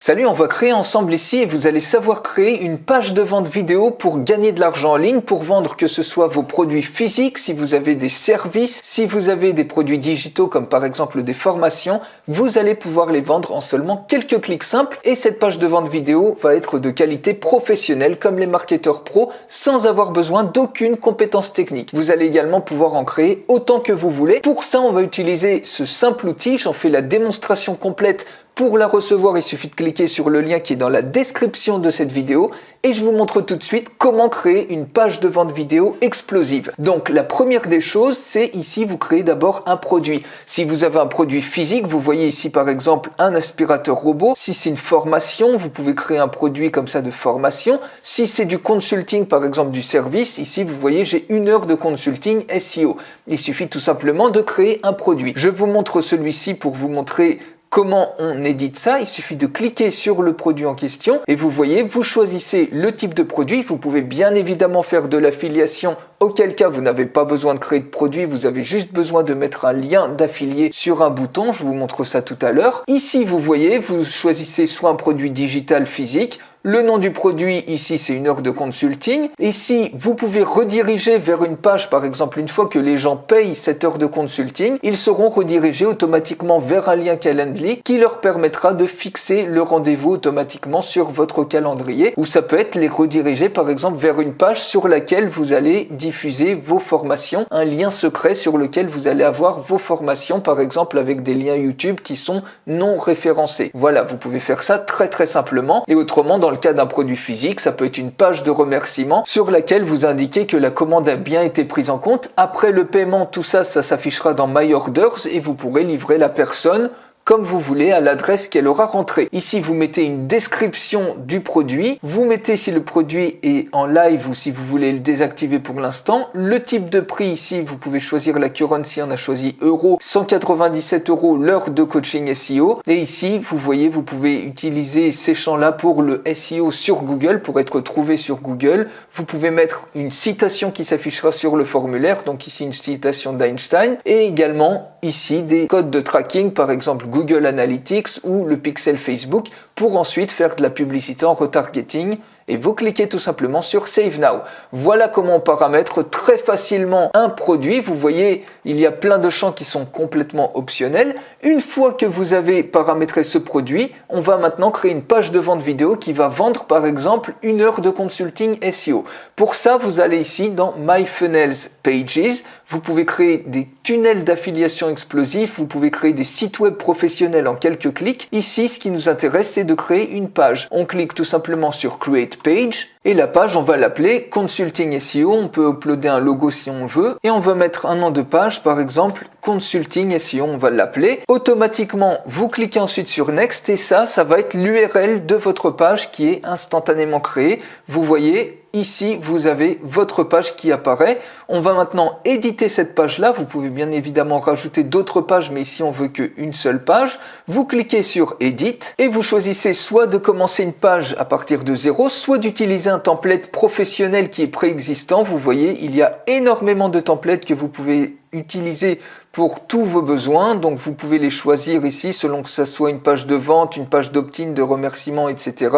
Salut, on va créer ensemble ici et vous allez savoir créer une page de vente vidéo pour gagner de l'argent en ligne, pour vendre que ce soit vos produits physiques, si vous avez des services, si vous avez des produits digitaux comme par exemple des formations, vous allez pouvoir les vendre en seulement quelques clics simples et cette page de vente vidéo va être de qualité professionnelle comme les marketeurs pros sans avoir besoin d'aucune compétence technique. Vous allez également pouvoir en créer autant que vous voulez. Pour ça, on va utiliser ce simple outil, j'en fais la démonstration complète. Pour la recevoir, il suffit de cliquer sur le lien qui est dans la description de cette vidéo et je vous montre tout de suite comment créer une page de vente vidéo explosive. Donc la première des choses, c'est ici vous créez d'abord un produit. Si vous avez un produit physique, vous voyez ici par exemple un aspirateur robot. Si c'est une formation, vous pouvez créer un produit comme ça de formation. Si c'est du consulting, par exemple du service, ici vous voyez j'ai 1 heure de consulting SEO. Il suffit tout simplement de créer un produit. Je vous montre celui-ci pour vous montrer comment on édite ça. Il suffit de cliquer sur le produit en question et vous voyez, vous choisissez le type de produit. Vous pouvez bien évidemment faire de l'affiliation, auquel cas vous n'avez pas besoin de créer de produit, vous avez juste besoin de mettre un lien d'affilié sur un bouton. Je vous montre ça tout à l'heure. Ici, vous voyez, vous choisissez soit un produit digital physique. Le nom du produit, ici, c'est 1 heure de consulting. Ici, vous pouvez rediriger vers une page, par exemple, une fois que les gens payent cette heure de consulting, ils seront redirigés automatiquement vers un lien Calendly qui leur permettra de fixer le rendez-vous automatiquement sur votre calendrier. Ou ça peut être les rediriger, par exemple, vers une page sur laquelle vous allez diffuser vos formations, un lien secret sur lequel vous allez avoir vos formations, par exemple, avec des liens YouTube qui sont non référencés. Voilà, vous pouvez faire ça très simplement. Et autrement, dans le cas d'un produit physique, ça peut être une page de remerciement sur laquelle vous indiquez que la commande a bien été prise en compte. Après le paiement, tout ça, ça s'affichera dans My Orders et vous pourrez livrer la personne comme vous voulez à l'adresse qu'elle aura rentrée. Ici, vous mettez une description du produit. Vous mettez si le produit est en live ou si vous voulez le désactiver pour l'instant. Le type de prix ici, vous pouvez choisir la currency. On a choisi euros, 197 € l'heure de coaching SEO. Et ici, vous voyez, vous pouvez utiliser ces champs-là pour le SEO sur Google, pour être trouvé sur Google. Vous pouvez mettre une citation qui s'affichera sur le formulaire. Donc ici, une citation d'Einstein. Et également, ici, des codes de tracking, par exemple Google Analytics ou le pixel Facebook pour ensuite faire de la publicité en retargeting et vous cliquez tout simplement sur Save Now. Voilà comment on paramètre très facilement un produit. Vous voyez, il y a plein de champs qui sont complètement optionnels. Une fois que vous avez paramétré ce produit, on va maintenant créer une page de vente vidéo qui va vendre par exemple 1 heure de consulting SEO. Pour ça, vous allez ici dans My Funnels Pages. Vous pouvez créer des tunnels d'affiliation explosifs. Vous pouvez créer des sites web professionnels en quelques clics. Ici, ce qui nous intéresse, c'est de créer une page. On clique tout simplement sur Create Page et la page, on va l'appeler Consulting SEO. On peut uploader un logo si on veut et on va mettre un nom de page, par exemple Consulting SEO, on va l'appeler. Automatiquement, vous cliquez ensuite sur Next et ça va être l'URL de votre page qui est instantanément créée. Vous voyez, ici, vous avez votre page qui apparaît. On va maintenant éditer cette page-là. Vous pouvez bien évidemment rajouter d'autres pages, mais ici, on veut qu'une seule page. Vous cliquez sur Edit et vous choisissez soit de commencer une page à partir de 0, soit d'utiliser un template professionnel qui est préexistant. Vous voyez, il y a énormément de templates que vous pouvez utiliser pour tous vos besoins, donc vous pouvez les choisir ici selon que ça soit une page de vente, une page d'opt-in, de remerciement, etc.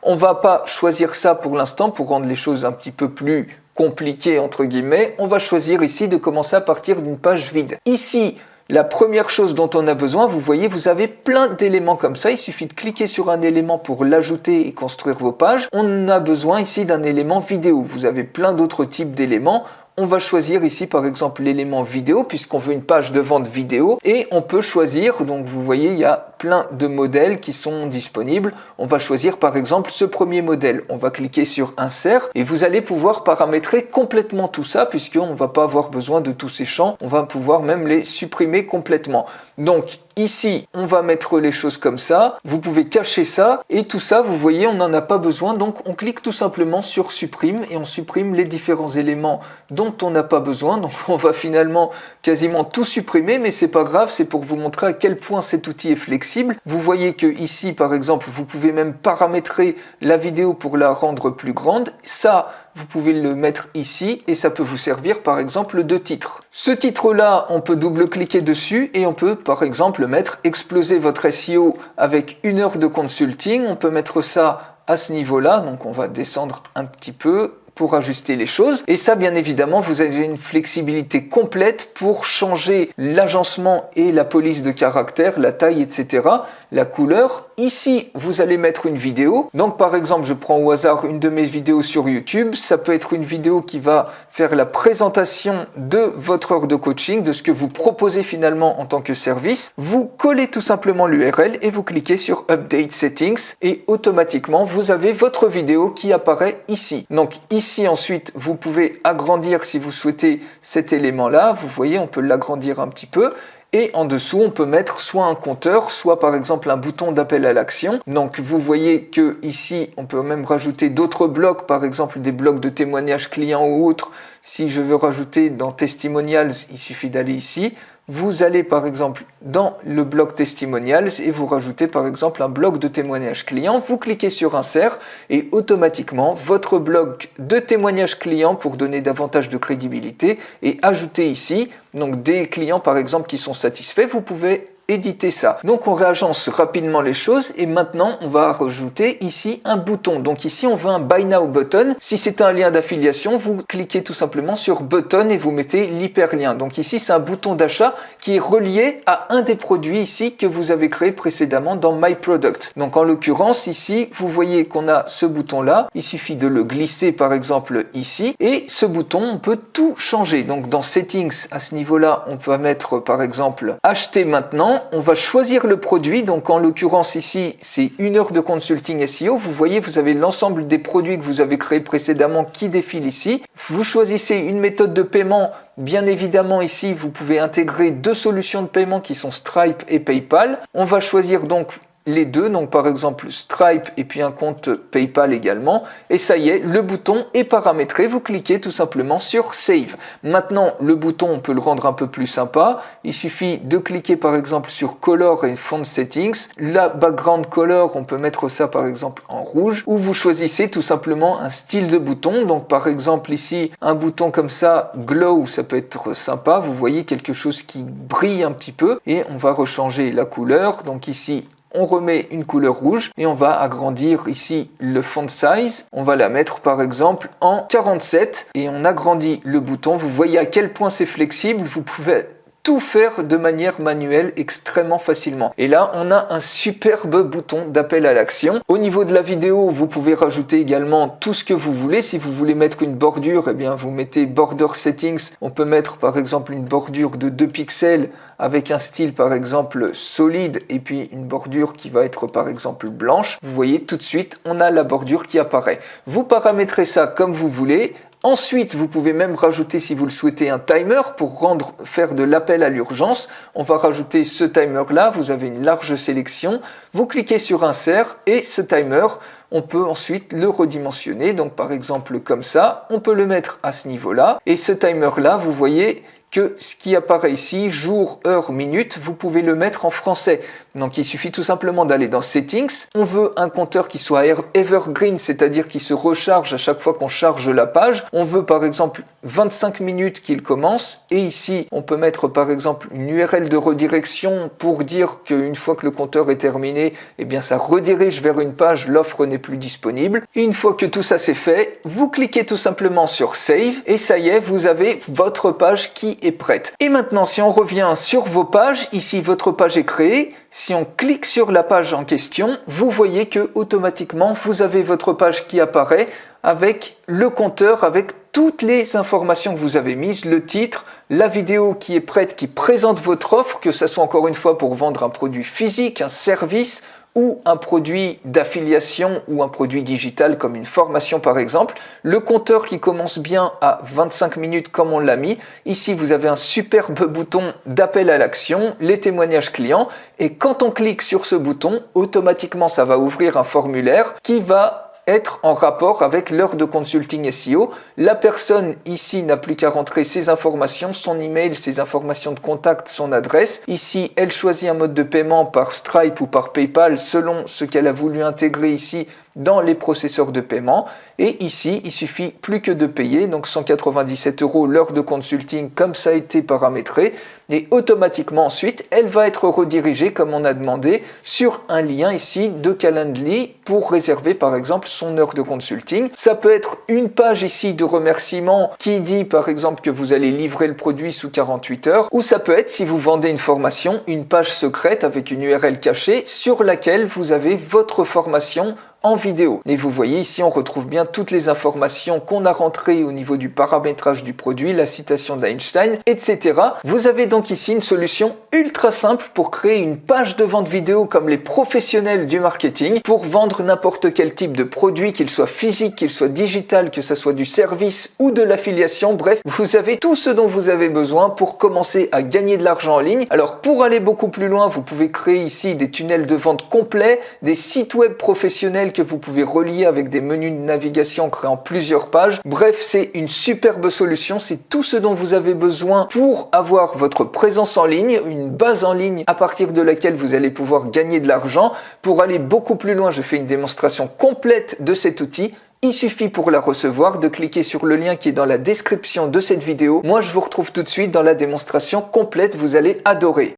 On va pas choisir ça pour l'instant pour rendre les choses un petit peu plus compliquées entre guillemets. On va choisir ici de commencer à partir d'une page vide. Ici, la première chose dont on a besoin, vous voyez, vous avez plein d'éléments comme ça. Il suffit de cliquer sur un élément pour l'ajouter et construire vos pages. On a besoin ici d'un élément vidéo. Vous avez plein d'autres types d'éléments. On va choisir ici par exemple l'élément vidéo puisqu'on veut une page de vente vidéo et on peut choisir, donc vous voyez il y a plein de modèles qui sont disponibles. On va choisir par exemple ce premier modèle. On va cliquer sur Insert et vous allez pouvoir paramétrer complètement tout ça puisqu'on ne va pas avoir besoin de tous ces champs. On va pouvoir même les supprimer complètement. Donc ici, on va mettre les choses comme ça. Vous pouvez cacher ça et tout ça, vous voyez, on n'en a pas besoin. Donc on clique tout simplement sur Supprime et on supprime les différents éléments dont on n'a pas besoin. Donc on va finalement quasiment tout supprimer, mais c'est pas grave, c'est pour vous montrer à quel point cet outil est flexible. flexible. Vous voyez que ici, par exemple, vous pouvez même paramétrer la vidéo pour la rendre plus grande. Ça, vous pouvez le mettre ici et ça peut vous servir par exemple de titre. Ce titre-là, on peut double-cliquer dessus et on peut par exemple mettre exploser votre SEO avec 1 heure de consulting. On peut mettre ça à ce niveau-là, donc on va descendre un petit peu pour ajuster les choses. Et ça, bien évidemment, vous avez une flexibilité complète pour changer l'agencement et la police de caractère, la taille, etc., la couleur. Ici, vous allez mettre une vidéo. Donc, par exemple, je prends au hasard une de mes vidéos sur YouTube. Ça peut être une vidéo qui va faire la présentation de votre heure de coaching, de ce que vous proposez finalement en tant que service. Vous collez tout simplement l'URL et vous cliquez sur Update Settings et automatiquement, vous avez votre vidéo qui apparaît ici. Donc, ici, ensuite, vous pouvez agrandir si vous souhaitez cet élément-là. Vous voyez, on peut l'agrandir un petit peu. Et en dessous, on peut mettre soit un compteur, soit par exemple un bouton d'appel à l'action. Donc vous voyez que ici, on peut même rajouter d'autres blocs, par exemple des blocs de témoignages clients ou autres. Si je veux rajouter dans Testimonials, il suffit d'aller ici. Vous allez par exemple dans le bloc Testimonials et vous rajoutez par exemple un bloc de témoignages clients. Vous cliquez sur Insert et automatiquement votre bloc de témoignages clients pour donner davantage de crédibilité est ajouté ici. Donc des clients par exemple qui sont satisfaits, vous pouvez éditer ça. Donc on réagence rapidement les choses et maintenant on va rajouter ici un bouton. Donc ici on veut un Buy Now button. Si c'est un lien d'affiliation, vous cliquez tout simplement sur button et vous mettez l'hyperlien. Donc ici c'est un bouton d'achat qui est relié à un des produits ici que vous avez créé précédemment dans My Product. Donc en l'occurrence ici vous voyez qu'on a ce bouton là. Il suffit de le glisser par exemple ici et ce bouton on peut tout changer. Donc dans Settings à ce niveau là on peut mettre par exemple acheter maintenant. On va choisir le produit, donc en l'occurrence ici c'est 1 heure de consulting SEO. Vous voyez, vous avez l'ensemble des produits que vous avez créés précédemment qui défilent ici. Vous choisissez une méthode de paiement. Bien évidemment ici vous pouvez intégrer 2 solutions de paiement qui sont Stripe et PayPal. On va choisir donc les deux, donc par exemple Stripe et puis un compte PayPal également. Et ça y est, le bouton est paramétré. Vous cliquez tout simplement sur Save. Maintenant, le bouton, on peut le rendre un peu plus sympa. Il suffit de cliquer par exemple sur Color et Font Settings. La background color, on peut mettre ça par exemple en rouge. Ou vous choisissez tout simplement un style de bouton. Donc par exemple ici, un bouton comme ça, Glow, ça peut être sympa. Vous voyez quelque chose qui brille un petit peu. Et on va rechanger la couleur. Donc ici, on remet une couleur rouge et on va agrandir ici le font size. On va la mettre par exemple en 47 et on agrandit le bouton. Vous voyez à quel point c'est flexible. Vous pouvez tout faire de manière manuelle extrêmement facilement. Et là, on a un superbe bouton d'appel à l'action. Au niveau de la vidéo, vous pouvez rajouter également tout ce que vous voulez. Si vous voulez mettre une bordure, eh bien, vous mettez Border Settings. On peut mettre par exemple une bordure de 2 pixels avec un style par exemple solide et puis une bordure qui va être par exemple blanche. Vous voyez tout de suite, on a la bordure qui apparaît. Vous paramétrez ça comme vous voulez. Ensuite, vous pouvez même rajouter, si vous le souhaitez, un timer pour faire de l'appel à l'urgence. On va rajouter ce timer-là. Vous avez une large sélection. Vous cliquez sur Insert et ce timer, on peut ensuite le redimensionner. Donc, par exemple, comme ça, on peut le mettre à ce niveau-là. Et ce timer-là, vous voyez que ce qui apparaît ici, jour, heure, minute, vous pouvez le mettre en français. Donc il suffit tout simplement d'aller dans Settings. On veut un compteur qui soit evergreen, c'est-à-dire qui se recharge à chaque fois qu'on charge la page. On veut par exemple 25 minutes qu'il commence. Et ici, on peut mettre par exemple une URL de redirection pour dire qu'une fois que le compteur est terminé, eh bien ça redirige vers une page, l'offre n'est plus disponible. Et une fois que tout ça c'est fait, vous cliquez tout simplement sur Save et ça y est, vous avez votre page qui est prête. Et maintenant, si on revient sur vos pages, ici votre page est créée. Si on clique sur la page en question, vous voyez que automatiquement vous avez votre page qui apparaît avec le compteur, avec toutes les informations que vous avez mises, le titre, la vidéo qui est prête, qui présente votre offre, que ce soit encore une fois pour vendre un produit physique, un service ou un produit d'affiliation ou un produit digital comme une formation par exemple. Le compteur qui commence bien à 25 minutes comme on l'a mis. Ici, vous avez un superbe bouton d'appel à l'action, les témoignages clients. Et quand on clique sur ce bouton, automatiquement, ça va ouvrir un formulaire qui va être en rapport avec l'heure de consulting SEO. La personne ici n'a plus qu'à rentrer ses informations, son email, ses informations de contact, son adresse. Ici, elle choisit un mode de paiement par Stripe ou par PayPal selon ce qu'elle a voulu intégrer ici dans les processeurs de paiement. Et ici, il suffit plus que de payer, donc 197 € l'heure de consulting comme ça a été paramétré. Et automatiquement ensuite, elle va être redirigée comme on a demandé sur un lien ici de Calendly pour réserver par exemple son heure de consulting. Ça peut être une page ici de remerciement qui dit par exemple que vous allez livrer le produit sous 48 heures, ou ça peut être, si vous vendez une formation, une page secrète avec une URL cachée sur laquelle vous avez votre formation en vidéo. Et vous voyez ici, on retrouve bien toutes les informations qu'on a rentrées au niveau du paramétrage du produit, la citation d'Einstein, etc. Vous avez donc ici une solution ultra simple pour créer une page de vente vidéo comme les professionnels du marketing pour vendre n'importe quel type de produit, qu'il soit physique, qu'il soit digital, que ce soit du service ou de l'affiliation. Bref, vous avez tout ce dont vous avez besoin pour commencer à gagner de l'argent en ligne. Alors pour aller beaucoup plus loin, vous pouvez créer ici des tunnels de vente complets, des sites web professionnels que vous pouvez relier avec des menus de navigation en créant plusieurs pages. Bref, c'est une superbe solution, c'est tout ce dont vous avez besoin pour avoir votre présence en ligne, une base en ligne à partir de laquelle vous allez pouvoir gagner de l'argent. Pour aller beaucoup plus loin, je fais une démonstration complète de cet outil. Il suffit pour la recevoir de cliquer sur le lien qui est dans la description de cette vidéo. Moi, je vous retrouve tout de suite dans la démonstration complète, vous allez adorer.